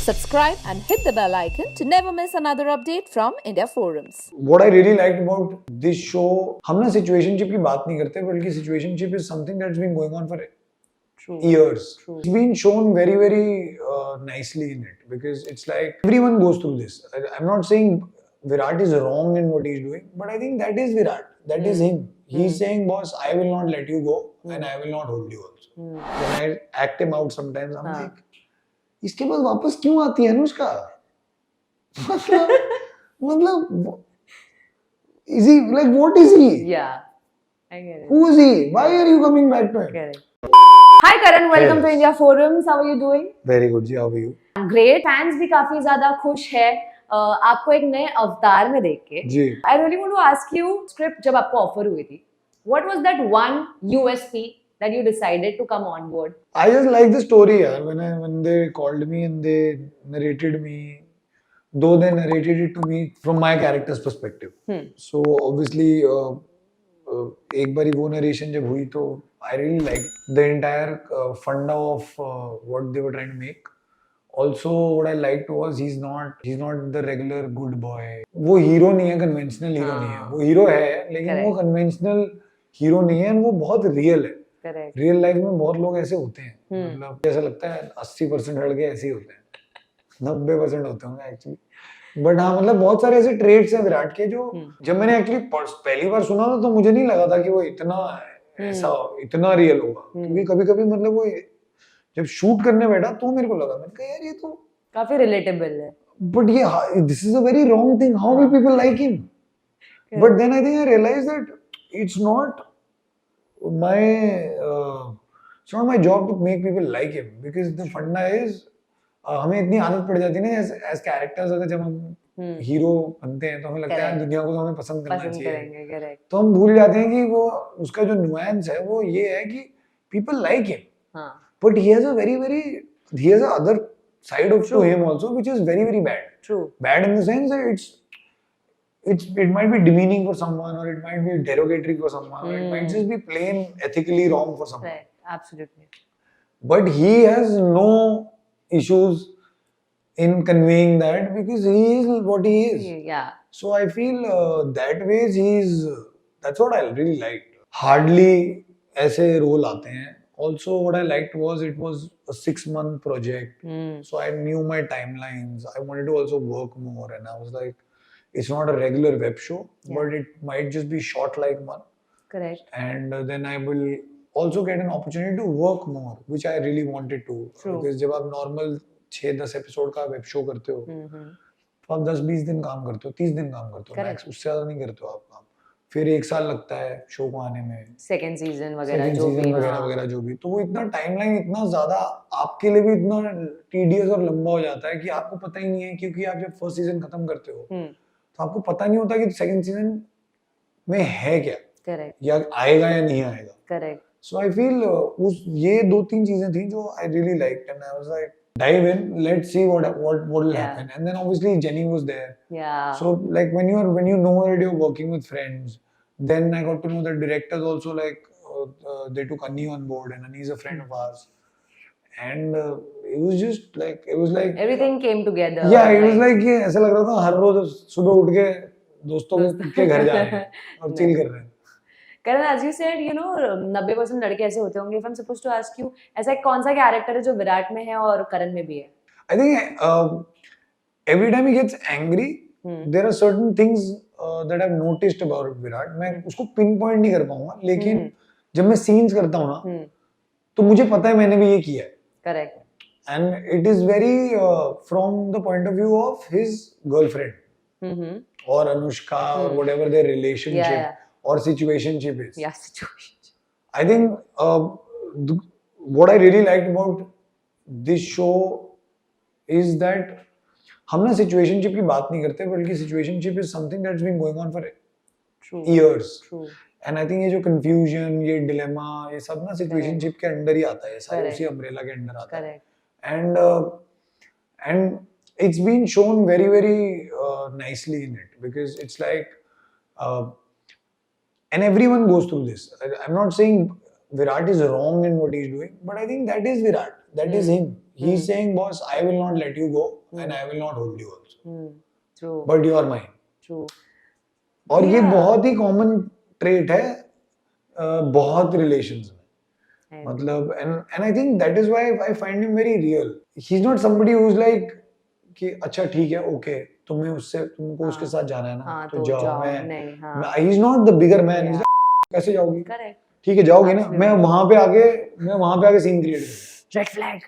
Subscribe and hit the bell icon to never miss another update from India Forums. What I really liked about this show, हम ना situationship की बात नहीं करते, बल्कि situationship is something that's been going on for years. It's been shown very, very nicely in it because it's like everyone goes through this. I'm not saying Virat is wrong in what he's doing, but I think that is Virat. That is him. He's saying, boss, I will not let you go and I will not hold you also. When I act him out sometimes, I'm like, इसके बाद वापस क्यों आती है अनुष्का? मतलब is he like, what is he? Yeah, I get it. Who is he? Why are you coming back to him? Get it. Hi Karan, welcome to India Forums. How are you doing? Very good ji, how are you? Great. Fans भी काफी ज्यादा खुश है आपको एक नए अवतार में देख के. जी. I really want to ask you, script जब आपको ऑफर हुई थी, what was that one USP that you decided to come on board? I just like the story यार. When they called me and they narrated me, though they narrated it to me from my character's perspective. So obviously एक बारी वो narration जब हुई तो I really liked the entire funda of what they were trying to make. Also, what I liked was he's not the regular good boy. वो hero नहीं है, conventional hero नहीं है. वो hero है, लेकिन वो conventional hero नहीं है, और वो बहुत real है. Correct. Real life में बहुत लोग ऐसे होते हैं. मतलब ऐसा लगता है 80% लड़के ऐसे ही होते हैं. 90% होते होंगे actually. बट हाँ, मतलब बहुत सारे ऐसे ट्रेड्स हैं विराट के जो जब मैंने एक्चुअली पहली बार सुना था तो मुझे नहीं लगा था कि वो इतना रियल होगा, क्योंकि कभी-कभी मतलब वो जब शूट करने बैठा तो मेरे को लगा, मैंने कहा यार ये तो काफी रिलेटेबल है. बट ये this is a very wrong thing, how will people like him? But then I think I realise that it's not my job to make people like him, because the funda is हमें इतनी आदत पड़ जाती है ना as characters, अगर जब हम हीरो बनते हैं तो हमें लगता है दुनिया को तो हमें पसंद करना चाहिए, तो हम भूल जाते हैं कि वो उसका जो नुआंस है वो ये है कि people like him, but he has a other side of to him also, which is very, very bad. True. Bad in the sense that it might be demeaning for someone, or it might be derogatory for someone, or it might just be plain ethically wrong for someone. Right. Absolutely. But he has no issues in conveying that because he is what he is. Yeah. So I feel that ways that's what I really liked. Hardly ऐसे role आते हैं. Also, what I liked was it was a 6-month project. So I knew my timelines. I wanted to also work more, and I was like, it's not a regular web show, but it might just be short like one. Correct. And then I will also get an opportunity to work more, which I really wanted to. True. Because जब आप normal 6-10 episode का web show करते हो, तो आप 10-20 दिन काम करते हो, 30 दिन काम करते हो, max उससे ज़्यादा नहीं करते हो आप काम. फिर 1 साल लगता है शो को आने में, सेकंड सीजन वगैरह जो भी, तो वो इतना टाइमलाइन इतना ज्यादा आपके लिए भी इतना टीडियस और लंबा हो जाता है कि आपको पता ही नहीं है, क्योंकि आप जब फर्स्ट सीजन खत्म करते हो तो आपको पता नहीं होता कि सेकंड सीजन में है क्या. करेक्ट. या आएगा या नहीं आएगा. करेक्ट. सो आई फील ये 2-3 चीजें थी जो I really liked, and I was like dive in, let's see what will happen. And then obviously Jenny was there. Yeah. So like when you know that you're working with friends, then I got to know that directors also like they took Annie on board, and Annie is a friend of ours, and it was like everything came together. Yeah, it was like ये ऐसा लग रहा था हर रोज सुबह उठ के दोस्तों के घर जा रहे हैं और चिल कर रहे हैं. Karan, as you said, 90% लड़के ऐसे होते होंगे. If I'm supposed to ask you, ऐसा कौन सा कैरेक्टर है जो विराट में है और करण में भी है? I think every time he gets angry, there are certain things that I've noticed about Virat. मैं उसको pinpoint नहीं कर पाऊंगा, लेकिन जब मैं scenes करता हूँ ना, तो मुझे पता है मैंने भी ये किया है. Correct. And it is very from the point of view of his girlfriend or Anushka or whatever their relationship or situationship is. Yeah, situationship. I think what I really liked about this show is that हम ना situationship की बात नहीं करते, बल्कि situationship is something that's been going on for years. True. And I think ये जो confusion, ये dilemma, ये सब ना situationship के अंदर ही आता है, सारे उसी umbrella के अंदर आता है. And it's been shown very, very nicely in it, because it's like and everyone goes through this. I'm not saying Virat is wrong in what he's doing, but I think that is Virat. That is him. He's saying, boss, I will not let you go and I will not hold you also. True. But you are mine. True. और ये बहुत ही common trait है बहुत relations में, मतलब and I think that is why I find him very real. He's not somebody who's like कि अच्छा ठीक है ओके तुमको उसके साथ जाना है ना तो जाओ, मैं he's not the bigger man. He's like कैसे जाओगी, ठीक है जाओगी ना, मैं वहां पे आके सीन क्रिएट करूंगा, red flag.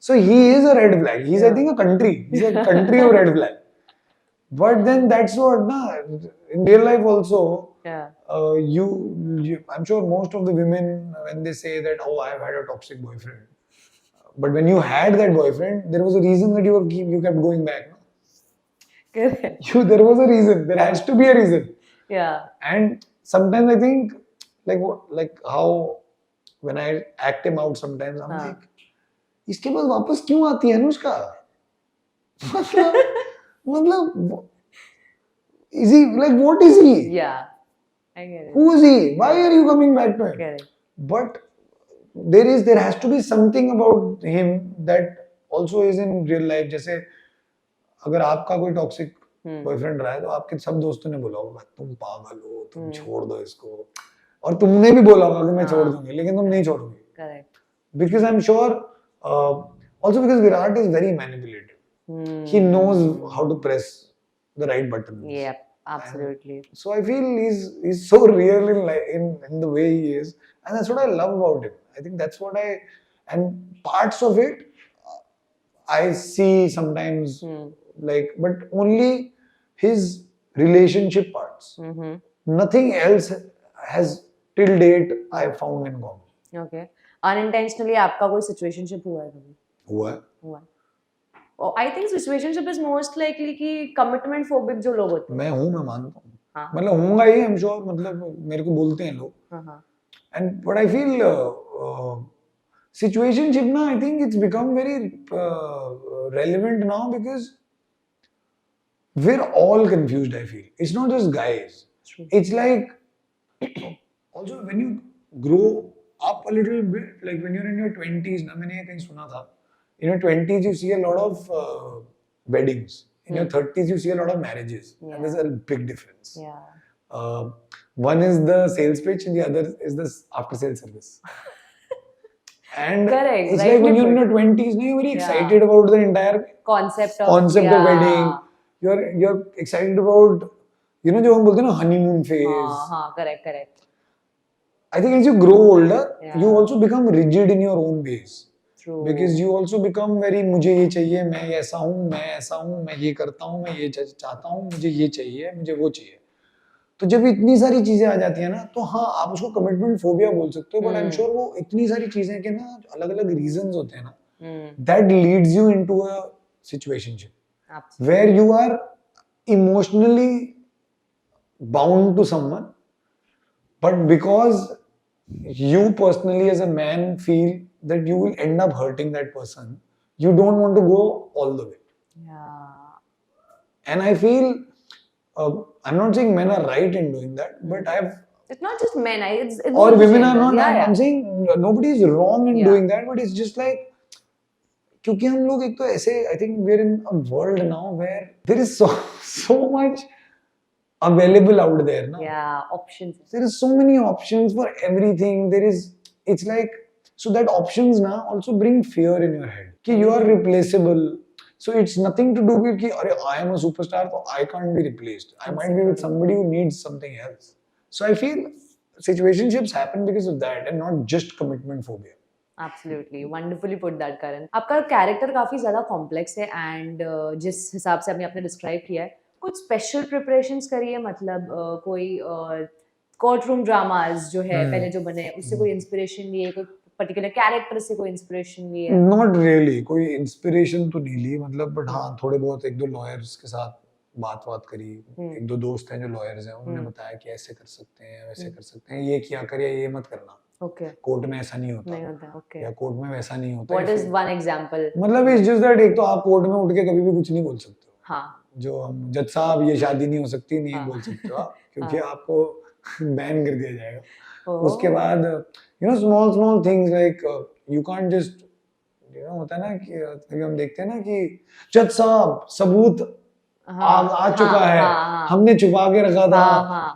So he is a red flag. He's I think a country of red flag. But then that's what na in real life also. Yeah. You I'm sure most of the women when they say that oh I've had a toxic boyfriend, but when you had that boyfriend there was a reason that you kept going back. No? Correct. There was a reason. There has to be a reason. Yeah. And sometimes I think like how when I act him out sometimes I'm like इसके बाद वापस क्यों आती है अनुष्का, मतलब is he like what is he? Yeah, I get it. Who is he? Why are you coming back to him? Correct. But there has to be something about him that also is in real life. जैसे अगर आपका कोई toxic boyfriend रहा है तो आपके सब दोस्तों ने बोला होगा तुम पागल हो, तुम छोड़ दो इसको, और तुमने भी बोला होगा कि मैं छोड़ दूंगी, लेकिन तुम नहीं छोड़ोगी. Correct. Because I'm sure also because Virat is very manipulative. He knows how to press the right buttons. Yep, absolutely. And so I feel he's so real in the way he is, and that's what I love about him. I think that's what and parts of it I see sometimes like, but only his relationship parts. Nothing else has till date I found in common. Okay. Unintentionally आपका कोई situationship हुआ है कभी? हुआ. I think situationship is most likely कि commitment phobic जो लोग होते हैं. मैं मानता हूँ. मतलब होऊंगा ही, I'm sure, मतलब मेरे को बोलते हैं लोग. And but I feel situationship ना, I think it's become very relevant now because we're all confused. I feel it's not just guys. True. It's like also when you grow up a little bit, like when you're in your 20s ना, मैंने कहीं सुना था, in your 20s you see a lot of weddings, in your 30s you see a lot of marriages, and there's a big difference. One is the sales pitch and the other is the after sales service. And correct, it's like when you're in your 20s now, you're very excited about the entire concept of wedding. You're excited about, you know, जो हम बोलते हैं ना honeymoon phase. Correct. I think as you grow older, you also become rigid in your own ways. True. Because you also become very मुझे ये चाहिए, मैं ऐसा हूँ, मैं ये करता हूँ, मैं ये चाहता हूँ, मुझे ये चाहिए, मुझे वो चाहिए. तो जब इतनी सारी चीजें आ जाती है ना, तो हाँ आप उसको कमिटमेंट फोबिया बोल सकते हो, बट आई एम श्योर वो इतनी सारी चीजें के ना अलग-अलग रीजंस होते हैं ना, that leads you into a situationship. Absolutely. Where you are emotionally bound to someone, but because you personally as a man feel that you will end up hurting that person, you don't want to go all the way. And I feel I'm not saying men are right in doing that, but it's not just men, it's or women are not. I'm saying nobody is wrong in doing that, but it's just like क्योंकि हम लोग एक तो ऐसे, I think we're in a world now where there is so much available out there now. Options. There is so many options for everything. It's like, so that options now also bring fear in your head कि you are replaceable. So it's nothing to do with कि अरे I am a superstar so I can't be replaced. I might be with somebody who needs something else. So I feel situationships happen because of that and not just commitment phobia. Absolutely, wonderfully put that, Karan. आपका character काफी ज्यादा complex है and जिस हिसाब से आपने describe किया है, कुछ स्पेशल प्रिपरेशंस करी है, मतलब कोई कोर्ट रूम ड्रामास जो है पहले जो बने उससे कोई इंस्पिरेशन लिए, कोई पर्टिकुलर कैरेक्टर से कोई इंस्पिरेशन लिए? नॉट रियली, कोई इंस्पिरेशन तो नहीं ली, मतलब बट हाँ थोड़े बहुत एक दो लॉयर्स के साथ बात करी, एक दो दोस्त हैं जो लॉयर्स हैं, उन्होंने बताया कि ऐसे कर सकते हैं, वैसे कर सकते हैं, ये किया कर या ये मत करना. कोर्ट में ऐसा नहीं होता. या कोर्ट में वैसा नहीं होता. What is one example? मतलब इट्स जस्ट दैट एक तो आप कोर्ट में उठ के कभी भी कुछ नहीं बोल सकते हो. हाँ. जो हम जज साहब ये शादी नहीं हो सकती, नहीं बोल सकते हो आप, क्योंकि आपको बैन कर दिया जाएगा. उसके बाद you know small things like you can't just होता है ना कि कभी हम देखते हैं ना कि जज साहब सबूत आ चुका है, हमने छुपा के रखा था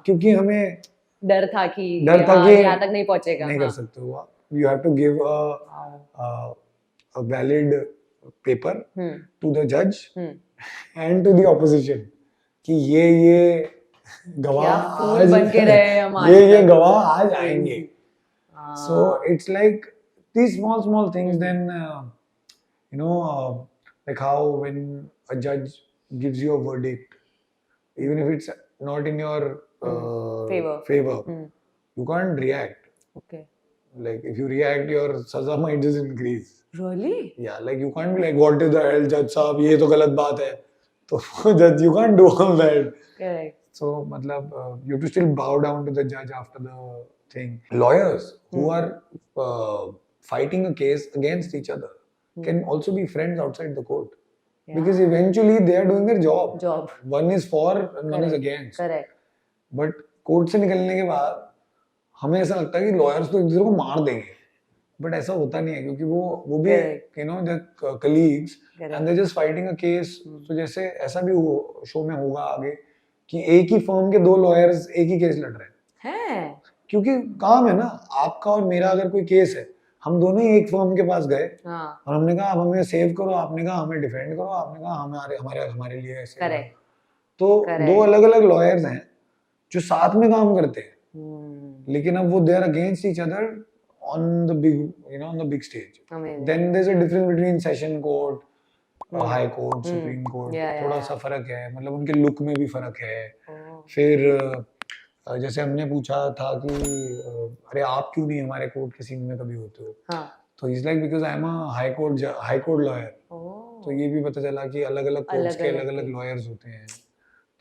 क्योंकि हमें डर था कि यहाँ तक नहीं पहुंचेगा, नहीं कर सकते हो आप. You have to give a valid paper to the judge and to the opposition कि ये गवाह आज बन के रहे हमारे ये गवाह आज आएंगे. So it's like these small things. Then like how when a judge gives you a verdict, even if it's not in your favor, you can't react. Okay. Like if you react, your saza might just increase. Really? Yeah, like you can't be like, what is the hell, judge साहब, ये तो गलत बात है. तो judge, you can't do all that. Correct. So मतलब you have to still bow down to the judge after the thing. Lawyers who are fighting a case against each other can also be friends outside the court. Yeah. Because eventually they are doing their job. Job. One is for and one is against. Correct. But court से निकलने के बाद हमें ऐसा लगता है कि lawyers तो एक दूसरे को मार देंगे, बट ऐसा होता नहीं है क्योंकि वो भी the colleagues and they just fighting a case. तो जैसे ऐसा भी शो में होगा आगे कि एक ही फर्म के दो लॉयर्स एक ही केस लड़ रहे हैं, क्योंकि काम है ना आपका और मेरा. अगर कोई केस है, हम दोनों ही एक फर्म के पास गए और हमने कहा आप हमें सेव करो, आपने कहा हमें डिफेंड करो, आपने कहा हमारे लिए ऐसे. तो दो अलग अलग लॉयर्स हैं जो साथ में काम करते हैं, लेकिन अब वो they are against each other on the big stage. Then there is a difference between session court, high court, supreme court. थोड़ा सा फर्क है, मतलब उनके लुक में भी फर्क है. फिर जैसे हमने पूछा था कि अरे आप क्यों नहीं हमारे कोर्ट के सीन में कभी होते हो, तो is like because I am a high court lawyer. तो ये भी पता चला कि अलग अलग कोर्ट्स के अलग अलग लॉयर्स होते हैं.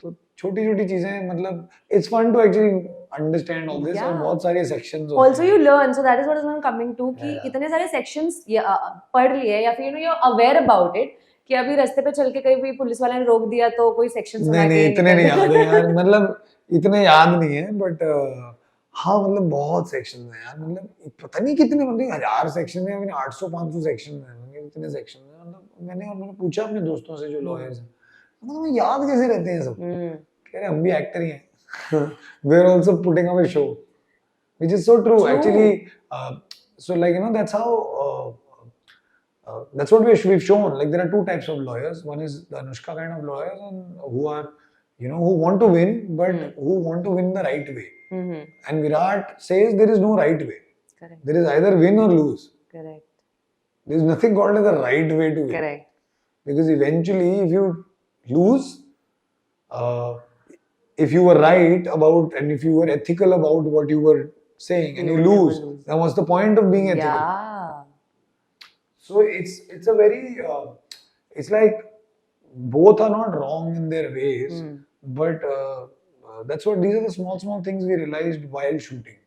तो छोटी छोटी चीजें, मतलब it's fun to actually understand all this. और बहुत सारे सेक्शंस होते हैं. Also you learn, so that is what I'm coming to कि इतने सारे सेक्शंस पढ़ लिए या फिर you're aware about it कि अभी रास्ते पे चल के कहीं भी पुलिस वाले ने रोक दिया तो कोई सेक्शन सुना के नहीं इतने नहीं याद है यार. मतलब इतने याद नहीं है, बट हाँ मतलब बहुत सेक्शन है यार. मतलब पता नहीं कितने, मतलब 1000 सेक्शन है, 800-500 सेक्शन है, इतने सेक्शन है. मतलब मैंने पूछा अपने दोस्तों से जो लॉयर्स हैं, मतलब याद कैसे रहते हैं सब. कह रहे हम भी एक्टर ही हैं. We are also putting up a show, which is so true actually. So like that's how that's what we've shown. Like there are two types of lawyers. One is the Anushka kind of lawyers, and who are who want to win, but who want to win the right way. And Virat says there is no right way. Correct. There is either win or lose. Correct. There is nothing called as the right way to win. Correct. Because eventually, if you lose, if you were right about and if you were ethical about what you were saying, and you lose, then what's the point of being ethical? Yeah. So it's a very it's like both are not wrong in their ways, but that's what these are the small things we realized while shooting.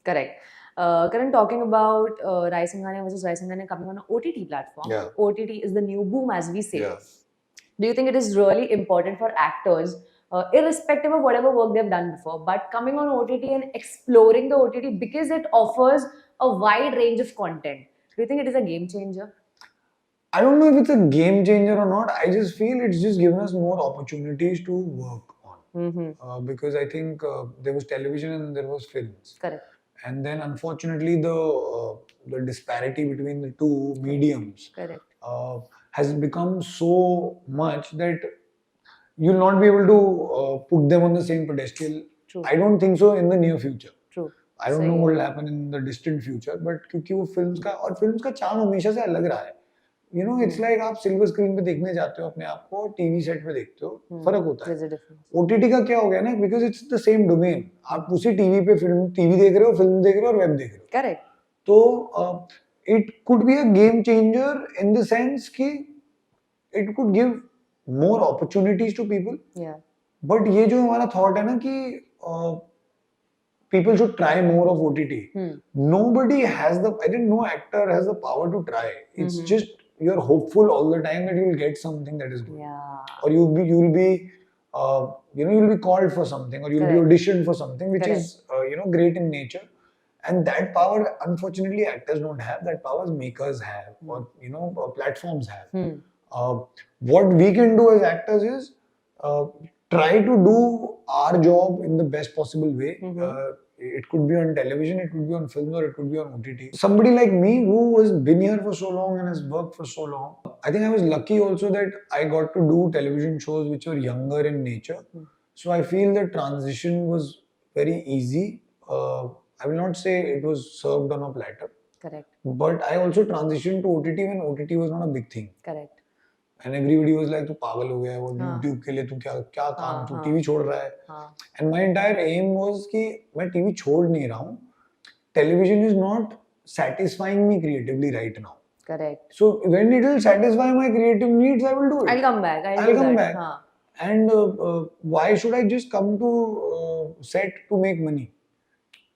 Correct. Karan, talking about Raisingane versus Raisingane coming on an OTT platform. Yeah. OTT is the new boom, as we say. Yeah. Do you think it is really important for actors, irrespective of whatever work they've done before, but coming on OTT and exploring the OTT because it offers a wide range of content? Do you think it is a game changer? I don't know if it's a game changer or not. I just feel it's just given us more opportunities to work on. Because I think there was television and there was films. Correct. And then unfortunately the disparity between the two mediums has become so much that you'll not be able to put them on the same pedestal. True. I don't think so in the near future. True. I don't know what will happen in the distant future, but क्योंकि वो films का charm हमेशा से अलग रहा है. It's like आप silver screen पे देखने जाते हो अपने आप को, टीवी सेट पे देखते हो, फर्क होता है. OTT का क्या हो गया ना, because it's the same domain. आप उसी टीवी पे टीवी देख रहे हो, फिल्म देख रहे हो और वेब देख रहे हो. करेक्ट. तो it could be a game changer in the sense कि it could give more opportunities to people. But ये जो हमारा थॉट है ना कि people should try more of OTT. Nobody has I didn't know actor has the power to try. It's just you're hopeful all the time that you'll get something that is good. Yeah. Or you'll be called for something, or you'll be auditioned for something which is great in nature. And that power, unfortunately, actors don't have. That power makers have, or platforms have. What we can do as actors is try to do our job in the best possible way. It could be on television, it could be on film, or it could be on OTT. Somebody like me who has been here for so long and has worked for so long, I think I was lucky also that I got to do television shows which were younger in nature. So I feel the transition was very easy. I will not say it was served on a platter. Correct. But I also transitioned to OTT when OTT was not a big thing. Correct. And everybody was like, तू पागल हो गया है, वो YouTube के लिए तू क्या काम, तू टीवी छोड़ रहा है. And my entire aim was कि मैं टीवी छोड़ नहीं रहा हूँ. Television is not satisfying me creatively right now. Correct. So when it will satisfy my creative needs, I will do it. I'll come back. I'll come back. And why should I just come to set to make money?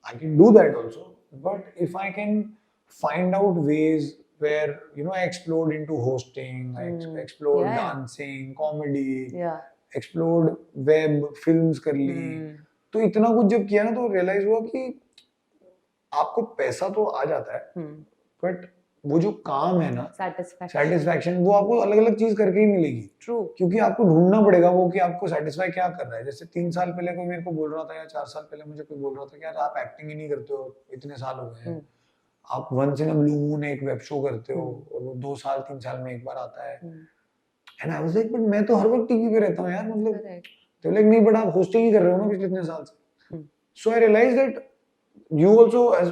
I can do that also. But if I can find out ways where I explored into hosting, I explored dancing, comedy, explored web, films कर ली, तो इतना कुछ जब किया ना तो realize हुआ कि आपको पैसा तो आ जाता है, but वो जो काम है ना, satisfaction, वो आपको अलग अलग चीज करके ही मिलेगी. True. क्योंकि आपको ढूंढना पड़ेगा वो कि आपको satisfy क्या कर रहा है. जैसे 3 साल पहले कोई मेरे को बोल रहा था या 4 साल पहले मुझे कोई बोल रहा था कि यार आप एक्टिंग ही नहीं करते हो, इतने साल हो गए हैं, आप once in a blue moon एक वेब शो करते हो और वो 2 साल 3 साल में एक बार आता है. And I was like but मैं तो हर वक्त टीवी पे रहता हूं यार, मतलब तो लाइक नहीं, बट आप होस्टिंग ही कर रहे हो ना पिछले इतने साल से. So I realise that you also as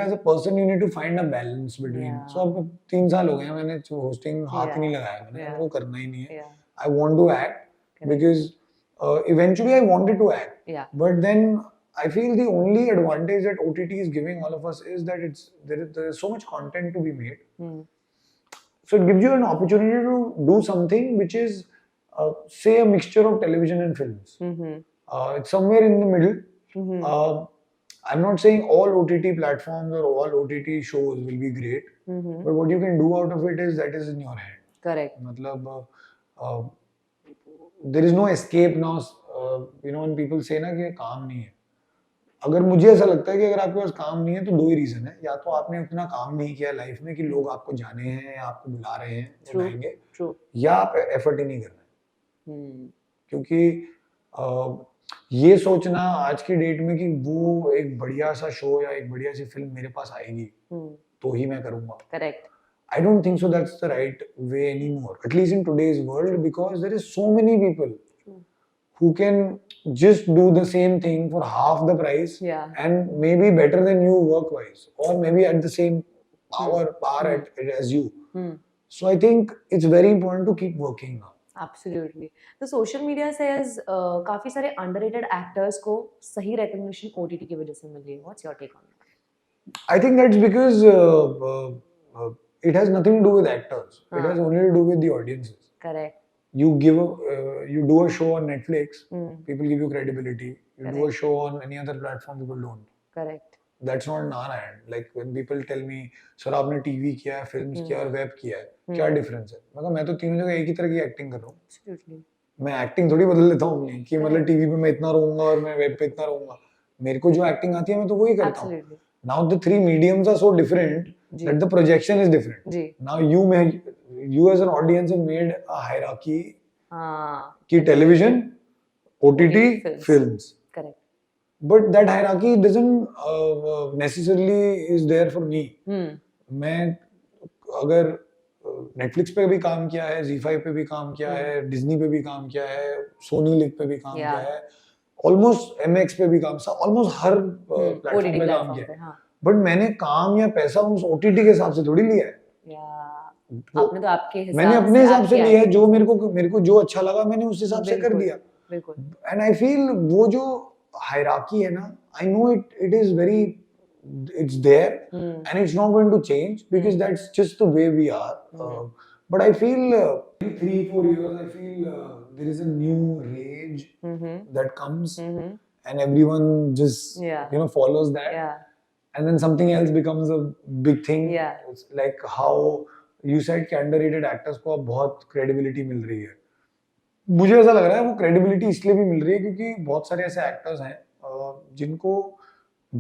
as a person you need to find a balance between. So अब 3 साल हो गए हैं मैंने hosting हाथ नहीं लगाया, मैंने वो करना ही नहीं है. I want to act because eventually I wanted to act, but then I feel the only advantage that OTT is giving all of us is that there is so much content to be made. So it gives you an opportunity to do something which is say a mixture of television and films. It's somewhere in the middle. I'm not saying all OTT platforms or all OTT shows will be great, but what you can do out of it is that is in your hand. Correct. मतलब there is no escape now. When people say ना कि काम नहीं है, अगर मुझे ऐसा लगता है कि अगर आपके पास काम नहीं है तो 2 ही रीजन है. या तो आपने उतना काम नहीं किया लाइफ में कि लोग आपको जाने हैं या आपको बुला रहे हैं, बुलाएंगे, या आप एफर्ट ही नहीं कर रहे. क्योंकि ये सोचना आज की डेट में कि वो एक बढ़िया सा शो या एक बढ़िया सी फिल्म मेरे पास आएगी तो ही मैं करूंगा. Correct. I don't think so that's the right way anymore, at least in today's world, because there is so many people who can just do the same thing for half the price and maybe better than you work wise, or maybe at the same power as you. So I think it's very important to keep working now. Absolutely. The social media says काफी सारे underrated actors को सही recognition OTT की वजह से मिल रही है. What's your take on that? I think that's because it has nothing to do with actors. It has only to do with the audiences. Correct. You do a show on Netflix, people give you credibility. You do a show on any other platform, people don't. Correct. That's not in our hand. Like when people tell me, sir आपने TV किया है, films किया और web किया है, क्या difference है? मतलब मैं तो तीनों जगह एक ही तरह की एक्टिंग कर रहा हूँ. Absolutely. मैं एक्टिंग थोड़ी बदल लेता हूँ अपनी कि मतलब टीवी पे मैं इतना रहूंगा और मैं वेब पे इतना रहूंगा. मेरे को जो एक्टिंग आती है मैं तो वही करता हूँ. Now the 3 mediums are so different that the projection is different. Now you as an audience have made a hierarchy कि television, OTT, films. Correct. But that hierarchy doesn't necessarily is there for me. मैं अगर Netflix पे भी काम किया है, ZEE5 पे भी काम किया है, Disney पे भी काम किया है, Sony Live पे भी काम किया है, almost MX पे भी काम, almost हर प्लेटफॉर्म पे काम किया है. But मैंने काम या पैसा उस OTT के हिसाब से थोड़ी लिया है. आपने तो आपके हिसाब मैंने अपने हिसाब से लिया है. जो मेरे को जो अच्छा लगा मैंने उस हिसाब से कर दिया. And I feel वो जो hierarchy है ना, I know it is very, it's there and it's not going to change because that's just the way we are. But I feel 3-4 years I feel there is a new rage that comes and everyone just follows that. And then something else becomes a big thing. It's like how you said कि underrated actors को अब बहुत credibility मिल रही है. मुझे ऐसा लग रहा है वो credibility इसलिए भी मिल रही है क्योंकि बहुत सारे ऐसे actors हैं जिनको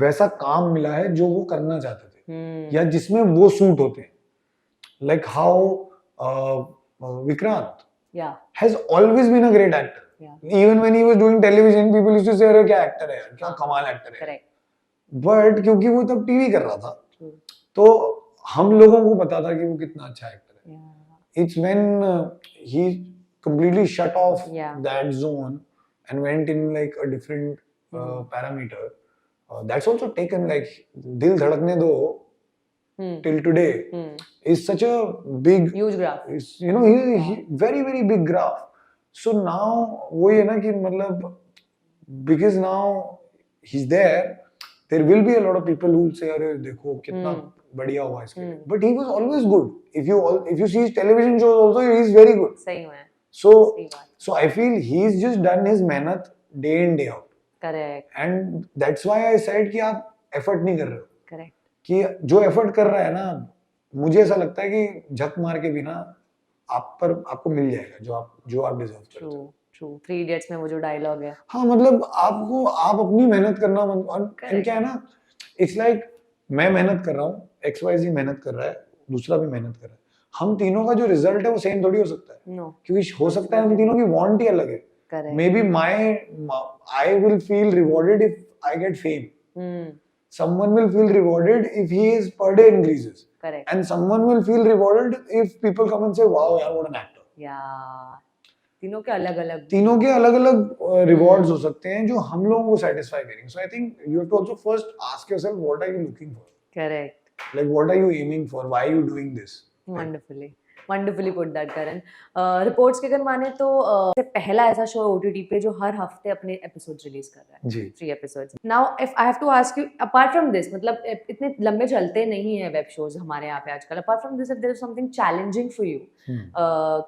वैसा काम मिला है जो वो करना चाहते थे Hmm. या जिसमें वो सूट होते हैं. Like how Vikrant Yeah. has always been a great actor. Yeah. Even when he was doing television, people used to say, "अरे क्या actor है यार, क्या हाँ. कमाल actor है." Correct. But क्योंकि वो तब टीवी कर रहा था, True. तो हम लोगों को पता था कि वो कितना अच्छा एक्टर है. Yeah. It's when he completely shut off Yeah. that zone and went in like a different parameter. That's also taken like Dil Dhadakne Do till today is such a big Huge graph. is, you know, he very very big graph. So now वो ये ना कि मतलब because now he's there will be a lot of people who will say अरे देखो कितना बढ़िया हुआ इसके लिए. But he was always good. If you see his television shows also, he is very good. सही में. So I feel he's just done his मेहनत day in day out. Correct. And that's why I said कि आप effort नहीं कर रहे हो. Correct. कि जो एफर्ट कर रहा है ना, मुझे ऐसा लगता है कि झक मार के भी ना आपको मिल जाएगा जो आप डिजर्व करते हो. ट्रू. 3 Idiots में वो जो डायलॉग है. हाँ मतलब आप अपनी मेहनत करना और क्या है ना, इट्स लाइक मैं मेहनत कर रहा हूँ, XYZ मेहनत कर रहा है, दूसरा भी मेहनत कर रहा है, हम तीनों का जो रिजल्ट है वो सेम थोड़ी हो सकता है. No. क्योंकि हो सकता है हम तीनों की वांट ही अलग है. Correct. Maybe I will feel rewarded if I get fame. Someone will feel rewarded if his per day increases. Correct. And someone will feel rewarded if people come and say, wow, yaar, what an actor. Yeah. तीनों के अलग-अलग rewards हो सकते हैं जो हम लोगों को satisfy करेंगे. So I think you have to also first ask yourself, what are you looking for? Correct. Like, what are you aiming for? Why are you doing this? Wonderfully put that, Karan. Reports के अगर माने तो पहला ऐसा show OTT पे जो हर हफ्ते अपने एपिसोड्स रिलीज कर रहा है. जी. 3 episodes. Now if I have to ask you, apart from this, मतलब इतने लंबे चलते नहीं है वेब शोज हमारे यहाँ पे आजकल. Apart from this, if there is something challenging for you,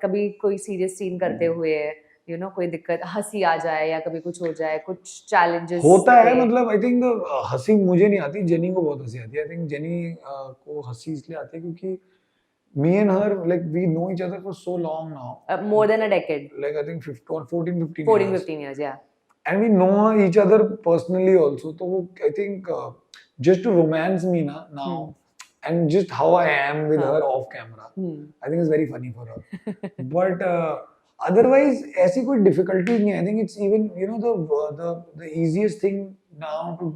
कभी कोई सीरियस सीन करते हुए कोई दिक्कत, हंसी आ जाए या कभी कुछ हो जाए, कुछ चैलेंजेस होता है. मतलब आई थिंक हंसी मुझे नहीं आती, जेनी को बहुत हंसी आती है. आई थिंक जेनी को हंसी इसलिए आती है क्योंकि me and her, like, we know each other for so long now. More than a decade. Like, I think 15 years, yeah. And we know each other personally also. So I think just to romance me now, and just how I am with her off camera, I think it's very funny for her. But otherwise, ऐसी कोई difficulty नहीं है. I think it's even, the easiest thing now to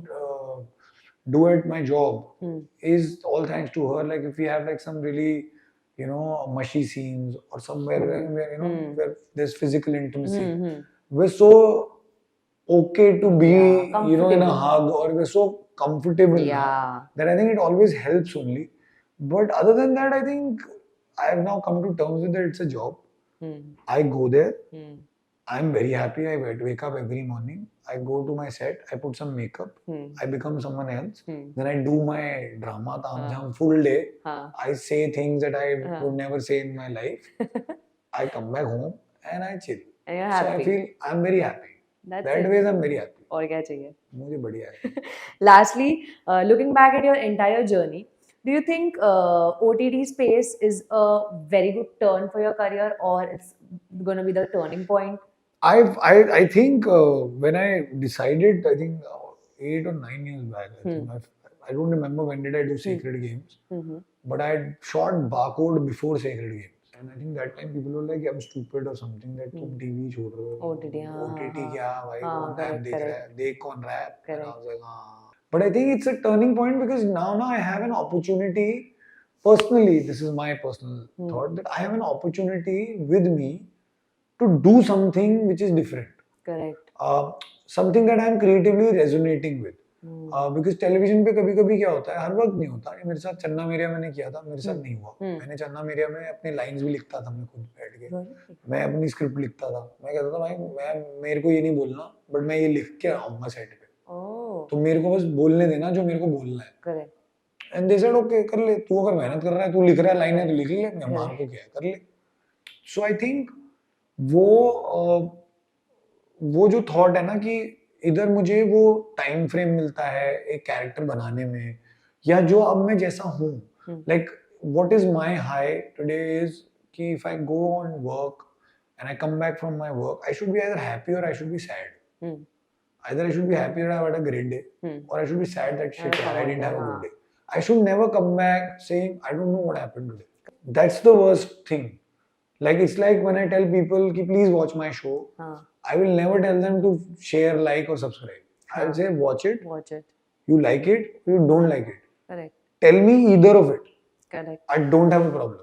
do at my job is all thanks to her. Like, if we have like some really mushy scenes or somewhere where there's physical intimacy, we're so okay to be in a hug, or we're so comfortable now, that I think it always helps only. But other than that, I think I have now come to terms with that it's a job. I go there, I'm very happy. I wake up every morning, I go to my set, I put some makeup, I become someone else, then I do my drama taam jam full day. I say things that I would never say in my life. I come back home and I chill. And you're happy. So I feel I'm very happy. That's that it. ways I'm very happy. और क्या चाहिए? मुझे बढ़िया है. Lastly, looking back at your entire journey, do you think OTT space is a very good turn for your career, or it's going to be the turning point? I think when I decided, I think 8 or 9 years back, I don't remember when did I do Sacred Games, but I had shot Barcode before Sacred Games, and I think that time people were like, I'm stupid or something, that तुम TV छोड़ रहे हो, OTT क्या भाई, कौन app देख रहा है, देख कौन रहा है, and I was like, But I think it's a turning point because now I have an opportunity. Personally, this is my personal thought, that I have an opportunity with me to do something which is different. Correct. Something that I am creatively resonating with. Because television पे कभी-कभी क्या होता है, हर वक्त नहीं होता. मेरे साथ चन्ना मेरिया मैंने किया था, मेरे साथ नहीं हुआ. मैंने चन्ना मेरिया में अपने लाइंस भी लिखता था, मैं खुद बैठ के. मैं अपनी स्क्रिप्ट लिखता था. मैं कहता था भाई मेरे को ये नहीं बोलना, बट मैं ये लिख के आऊंगा सेट पे. तो मेरे को बस बोलने देना जो मेरे को बोलना है. Correct. And they said, okay, कर ले. तू अगर मेहनत कर रहा है, तू लिख रहा है लाइनें, तो लिख ले. मैं मार को क्या कर ले. So I think वो जो थॉट है ना कि इधर मुझे वो टाइम फ्रेम मिलता है एक कैरेक्टर बनाने में, या जो अब मैं जैसा हूँ, like what is my high today is कि if I go on work and I come back from my work, I should be either happy or I should be sad. either I should be happy that I had a great day, or I should be sad that shit, I didn't have a good day. I should never come back saying I don't know what happened today. That's the worst thing. Like it's like when I tell people ki please watch my show, I will never tell them to share, like or subscribe. I will say watch it. You like it, you don't like it. Correct. Tell me either of it. Correct. I don't have a problem.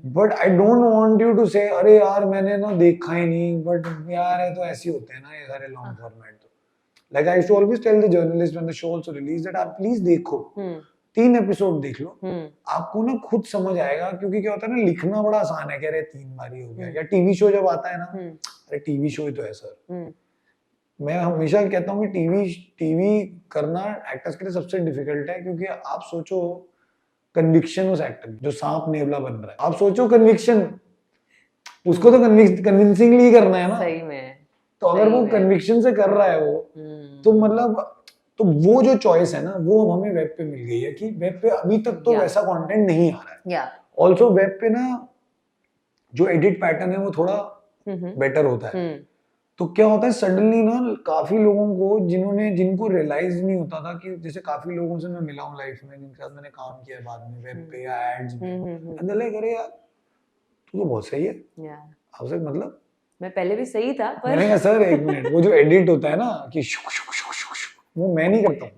But I don't want you to say अरे यार मैंने ना देखा ही नहीं, but यार है तो ऐसे ही होते हैं ना ये सारे long format तो. Like I used to always tell the journalist when the show also released that आप please देखो, 3 एपिसोड देख लो, आपको ना खुद समझ आएगा, क्योंकि क्या होता है ना लिखना बड़ा आसान है, कह रहे 3 बार ही हो गया, या टीवी शो जब आता है ना, अरे टीवी शो ही तो है सर. मैं हमेशा कहता हूँ कि टीवी करना एक्टर्स के लिए सबसे डिफिकल्ट है, क्योंकि आप सोचो कन्विक्शन उस एक्टर जो सांप नेवला बन रहा है, आप सोचो कन्विक्शन, उसको तो कन्विंसिंगली करना है ना. सही में. तो अगर वो कन्विक्शन से कर रहा है वो, तो मतलब तो वो जो चॉइस है ना वो हमें वेब पे मिल गई है कि वेब पे अभी तक तो वैसा कंटेंट नहीं आ रहा है. ऑल्सो वेब पे ना जो एडिट पैटर्न है वो थोड़ा बेटर होता है. तो क्या होता है सडनली ना काफी लोगों को जिनको रियलाइज नहीं होता था कि जैसे काफी लोगों से मैं मिला हूँ लाइफ में जिनके साथ मैंने काम किया है बाद में वेब पे या एड्स में, अंदर लाइक अरे यार तू तो बहुत सही है. आपसे मतलब मैं पहले भी सही था पर मैंने कहा सर एक मिनट, वो जो एडिट होता है ना कि शुक शुक शुक शुक शुक, वो मैं नहीं करता हूँ.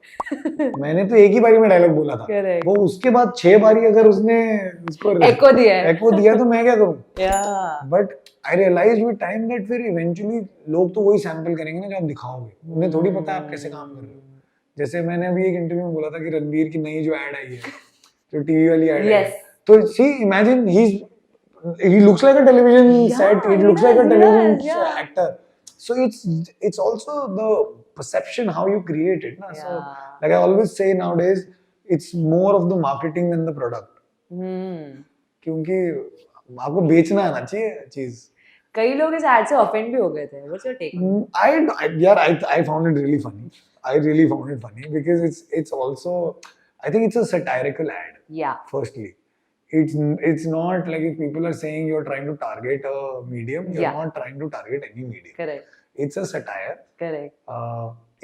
मैंने तो एक ही बारी में डायलॉग बोला था. Correct. वो उसके बाद 6 बारी अगर उसने उसको एको दिया तो मैं क्या करूँ. But I realise with time that फिर इवेंचुअली लोग तो वही सैंपल करेंगे ना जो आप दिखाओगे, उन्हें थोड़ी पता है आप कैसे काम कर रहे हो. जैसे मैंने अभी एक इंटरव्यू में बोला था कि रणवीर की नई जो एड आई है, जो टीवी वाली एड है, तो सी imagine he looks like a television set, he looks like a television actor. So it's also the perception how you create it, na. So like I always say nowadays, it's more of the marketing than the product. क्योंकि आपको बेचना आना चाहिए चीज. कई लोग इस add से ऑफेंड भी हो गए थे. What's your take? I found it really funny. I really found it funny because it's also, I think it's a satirical ad. Yeah. Firstly. It's not like if people are saying you're trying to target a medium, you're not trying to target any medium. Correct. It's a satire. Correct.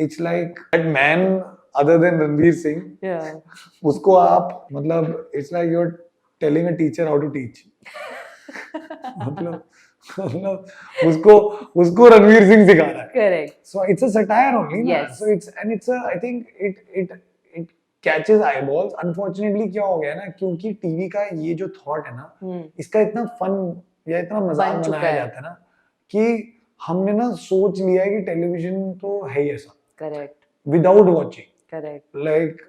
It's like that man other than Ranveer Singh. Yeah. उसको आप मतलब it's like you're telling a teacher how to teach. मतलब उसको रणवीर सिंह सिखा रहा है. Correct. So it's a satire only. Yes. So it's I think it catches eyeballs. Unfortunately क्या हो गया ना, क्योंकि टीवी का ये जो थॉट है ना, इसका इतना फन या इतना मजाक बनाया जाता है ना कि हमने ना सोच लिया है कि टेलीविजन तो है ही ऐसा. Correct. Without watching. Correct. Like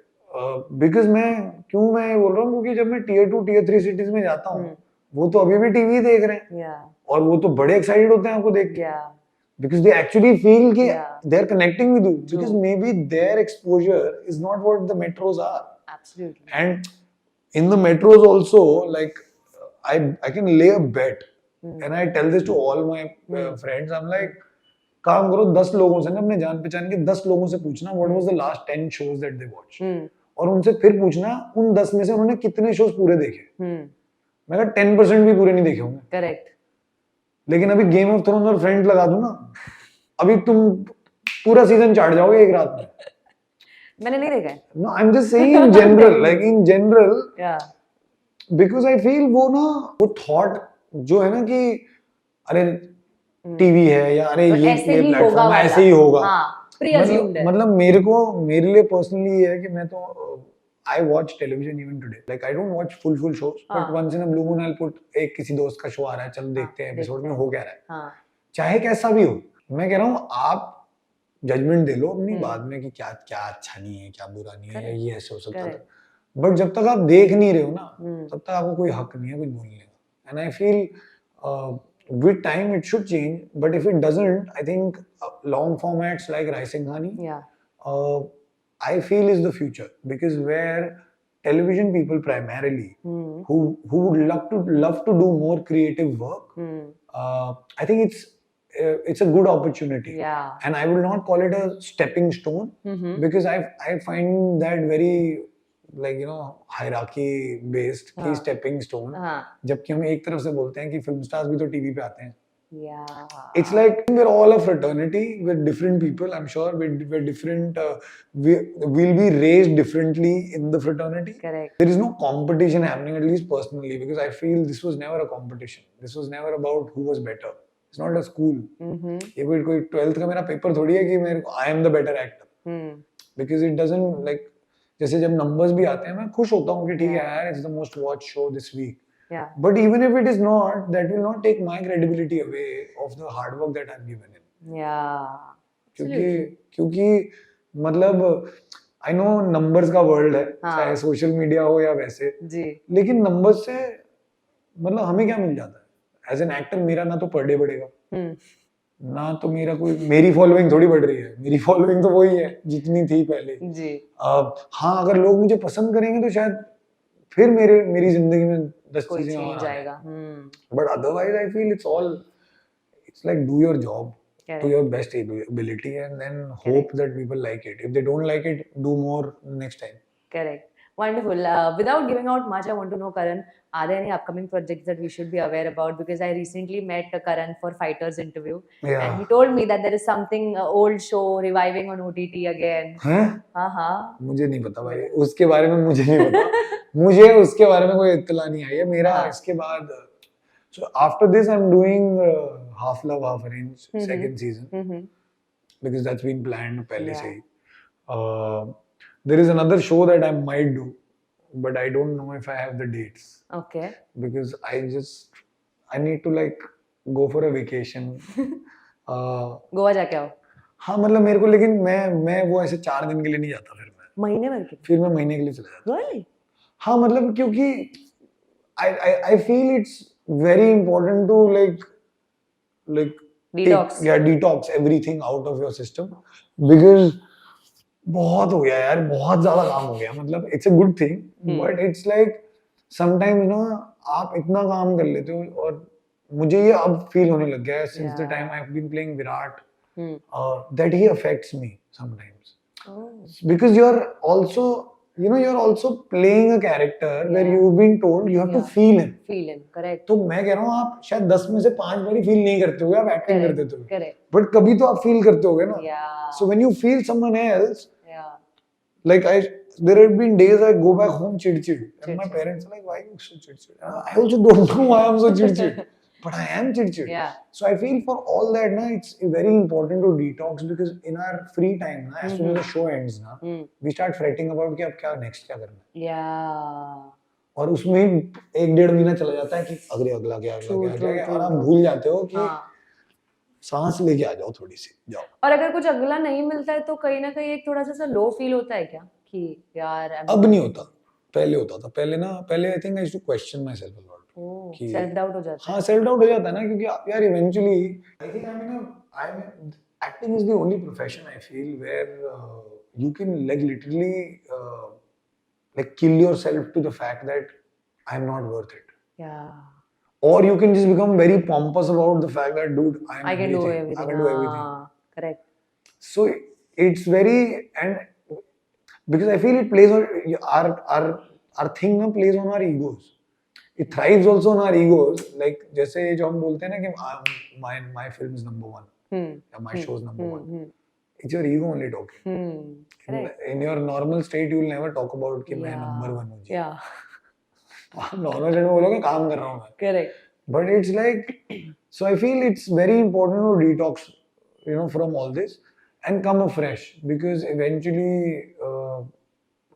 because मैं ये बोल रहा हूँ क्योंकि जब मैं टियर 2 टियर 3 सिटीज में जाता हूँ, वो तो अभी भी टीवी देख रहे हैं, और वो तो बड़े एक्साइटेड होते हैं आपको देख के. Because they actually feel कि they're connecting with you. Because maybe their exposure is not what the metros are. Absolutely. And in the metros also, like I can lay a bet, and I tell this to all my friends. I'm like, काम करो 10 लोगों से ना, अपने जान पहचान के 10 लोगों से पूछना what was the last 10 shows that they watched, और उनसे फिर पूछना उन 10 में से उन्होंने कितने shows पूरे देखे. मैं कहा 10% भी पूरे नहीं देखे होंगे. करेक्ट. लेकिन अभी गेम ऑफ थ्रोन्स और फ्रेंड्स लगा दूं ना, अभी तुम पूरा सीजन चाट जाओगे एक रात में. मैंने नहीं देखा है. No, I'm just saying in general, like in general, because I feel वो थॉट जो है ना कि अरे टीवी है या अरे ये प्लेटफॉर्म ऐसे ही होगा. मतलब मेरे लिए पर्सनली है कि मैं तो I watch television even today. Like I don't watch full shows, but once in a blue moon I'll put एक किसी दोस्त का शो आ रहा है, चलो देखते हैं एपिसोड में हो क्या रहा है. चाहे कैसा भी हो, मैं कह रहा हूँ आप जजमेंट दे लो अपनी बाद में कि क्या अच्छा नहीं है, क्या बुरा नहीं है, ये ऐसे हो सकता है. बट जब तक आप देख नहीं रहे हो ना, तब तक आपको कोई हक नहीं है कुछ बोलने का. And I feel with time it should change, but if it doesn't, I think long formats like Rising Honey, I feel is the future, because where television people primarily who would love to do more creative work, I think it's a good opportunity. And I will not call it a stepping stone, because I find that very like you know hierarchy based कि stepping stone, जबकि हम एक तरफ से बोलते हैं कि film stars भी तो टीवी पे आते हैं. Yeah. It's like we're all a fraternity. We're different people. I'm sure we're different. We'll be raised differently in the fraternity. Correct. There is no competition happening, at least personally, because I feel this was never a competition. This was never about who was better. It's not a school. ये कोई 12th का मेरा paper थोड़ी है कि मेरे को I am the better actor. Because it doesn't like जैसे जब numbers भी आते हैं मैं खुश होता हूँ कि ठीक है यार it's the most watched show this week. Yeah. But even if it is not, that will not take my credibility away of the hard work that I've given in. Yeah. क्योंकि मतलब I know numbers का world है, चाहे social media हो या वैसे, जी. लेकिन numbers से मतलब हमें क्या मिल जाता है? As an actor मेरा ना तो per day बढ़ेगा, ना तो मेरा कोई मेरी following थोड़ी बढ़ रही है, मेरी following तो वही है जितनी थी पहले. जी. हाँ अगर लोग मुझे पसंद करेंगे तो शायद फिर मेरी जिंदगी में 10 चीजें और जाएगा. But otherwise I feel it's like do your job to your best ability and then hope that people like it. If they don't like it, do more next time. Correct. Wonderful. Without giving out much, I want to know, Karan, are there any upcoming projects that we should be aware about? Because I recently met Karan for Fighters interview, and he told me that there is something old show reviving on OTT again. हाँ. मुझे नहीं पता भाई. उसके बारे में मुझे नहीं पता. मुझे उसके बारे में कोई इत्तला नहीं आई है. मेरा इसके बाद. So after this, I'm doing Half Love, Half Arrange second season because that's been planned पहले से ही. There is another show that I might do, but I don't know if I have the dates. Okay. Because I need to like go for a vacation. Goa जाके आओ. हाँ मतलब मेरे को लेकिन मैं वो ऐसे 4 दिन के लिए नहीं जाता फिर मैं. महीने भर के? फिर मैं महीने के लिए चला जाता. Really? हाँ मतलब क्योंकि I feel it's very important to like detox. Detox everything out of your system because बहुत हो गया यार, बहुत ज्यादा काम हो गया. मतलब it's a good thing, but it's like sometimes ना आप इतना काम कर लेते हो और मुझे ये अब फील होने लग गया है since the time I've been playing Virat that he affects me sometimes because you're also playing a character where you've been told you have to feel him. Correct. तो मैं कह रहा हूँ आप शायद 10 में से 5 बार ही फील नहीं करते होगे, आप एक्टिंग कर देते हो. Correct. बट कभी तो आप फील करते होगे ना. So when you feel someone else, like there have been days I go back home chid and my parents are like, why are you so chid? I also don't know why I'm so chid. But I am chid. So I feel for all that na, it's very important to detox because in our free time na, as soon as the show ends na, we start fretting about कि अब क्या next क्या करना है. और उसमें 1-1.5 महीना चला जाता है कि अगला क्या और आप भूल जाते हो कि सांस लेके आ जाओ थोड़ी सी जाओ. और अगर कुछ अगला नहीं मिलता है तो कहीं ना कहीं एक थोड़ा सा लो फील होता है क्या कि यार अब नहीं होता, पहले होता था. पहले I think I used to question myself a lot. Self doubt हो जाता है. हाँ सेल्फ डाउट हो जाता है ना क्योंकि यार eventually I think I mean acting is the only profession I feel where you can like literally like kill yourself to the fact that I'm not worth it. Or you can just become very pompous about the fact that dude I can do everything. I can do everything. Correct. So it's very and because I feel it plays on our thing na plays on our egos. It thrives also on our egos. Like जैसे जो हम बोलते हैं ना कि my film is number 1 या my show is number 1. It's your ego only talking. In your normal state, you will never talk about कि मैं number 1 हूँ. Normal state में बोलोगे काम कर रहा हूँ मैं. Correct. But it's like, so I feel it's very important to detox, from all this and come afresh because eventually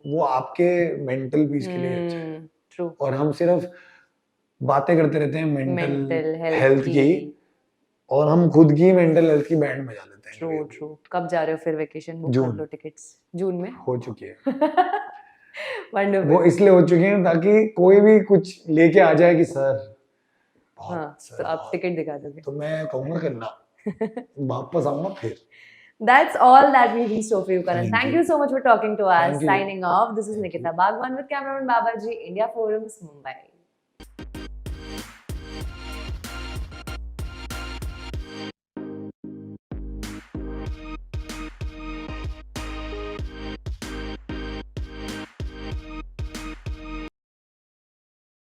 वो आपके mental peace के लिए अच्छा है. True. और हम सिर्फ बातें करते रहते हैं mental health की और हम खुद की mental health की बैंड बजा लेते हैं. True. कब जा रहे हो फिर वेकेशन? बुक कर लो टिकट्स. जून में हो चुकी है. Wonderful. वो इसलिए हो चुकी है ताकि कोई भी कुछ लेके आ जाए कि सर तो आप टिकट दिखा दोगे तो मैं कहूँगा करना वापस आऊंगा फिर. That's all that we reached for you, Karan. Thank you so much for talking to us. Signing off. This is Nikita Bhagwan with cameraman Babaji, India Forums, Mumbai.